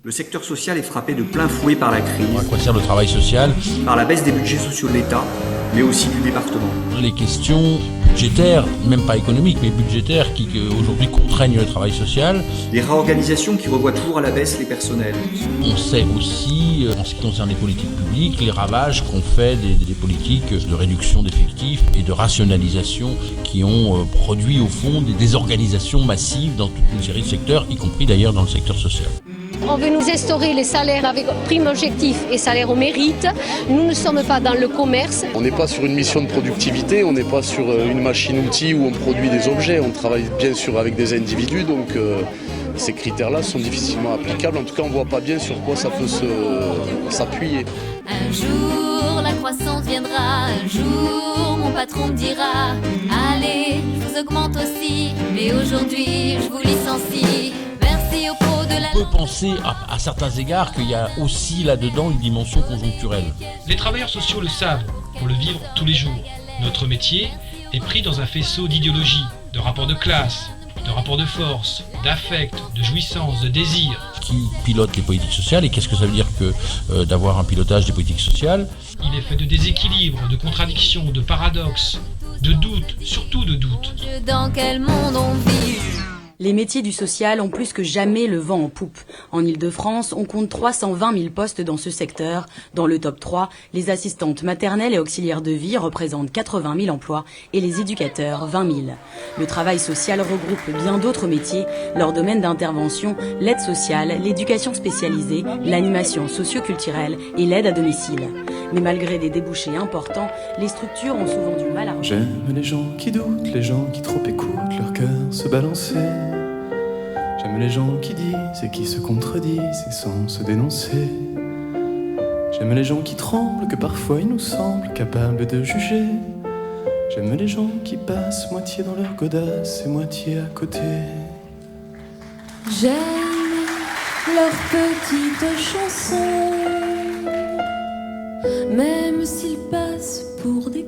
Le secteur social est frappé de plein fouet par la crise, À quoi sert le travail social? par la baisse des budgets sociaux de l'État, mais aussi du département. Les questions budgétaires, même pas économiques, mais budgétaires, qui aujourd'hui contraignent le travail social. Les réorganisations qui revoient toujours à la baisse les personnels. On sait aussi, en ce qui concerne les politiques publiques, les ravages qu'ont fait des politiques de réduction d'effectifs et de rationalisation qui ont produit au fond des désorganisations massives dans toute une série de secteurs, y compris d'ailleurs dans le secteur social. On veut nous instaurer les salaires avec prime objectif et salaire au mérite. Nous ne sommes pas dans le commerce. On n'est pas sur une mission de productivité, on n'est pas sur une machine-outil où on produit des objets. On travaille bien sûr avec des individus, donc ces critères-là sont difficilement applicables. En tout cas, on ne voit pas bien sur quoi ça peut s'appuyer. Un jour, la croissance viendra. Un jour, mon patron me dira: allez, je vous augmente aussi, mais aujourd'hui, je vous licencie. Merci aux pros de la... On peut penser à certains égards qu'il y a aussi là-dedans une dimension conjoncturelle. Les travailleurs sociaux le savent, pour le vivre tous les jours. Notre métier est pris dans un faisceau d'idéologie, de rapports de classe, de rapports de force, d'affect, de jouissance, de désir. Qui pilote les politiques sociales et qu'est-ce que ça veut dire que d'avoir un pilotage des politiques sociales? Il est fait de déséquilibres, de contradictions, de paradoxes, de doutes, surtout de doutes. Dans quel monde on vit? Les métiers du social ont plus que jamais le vent en poupe. En Ile-de-France, on compte 320 000 postes dans ce secteur. Dans le top 3, les assistantes maternelles et auxiliaires de vie représentent 80 000 emplois et les éducateurs 20 000. Le travail social regroupe bien d'autres métiers. Leur domaine d'intervention, l'aide sociale, l'éducation spécialisée, l'animation socio-culturelle et l'aide à domicile. Mais malgré des débouchés importants, les structures ont souvent du mal à... J'aime les gens qui doutent, les gens qui trop écoutent leur cœur se balancer. J'aime les gens qui disent et qui se contredisent et sans se dénoncer. J'aime les gens qui tremblent, que parfois ils nous semblent capables de juger. J'aime les gens qui passent moitié dans leur godasse et moitié à côté. J'aime leurs petites chansons, même s'ils passent pour des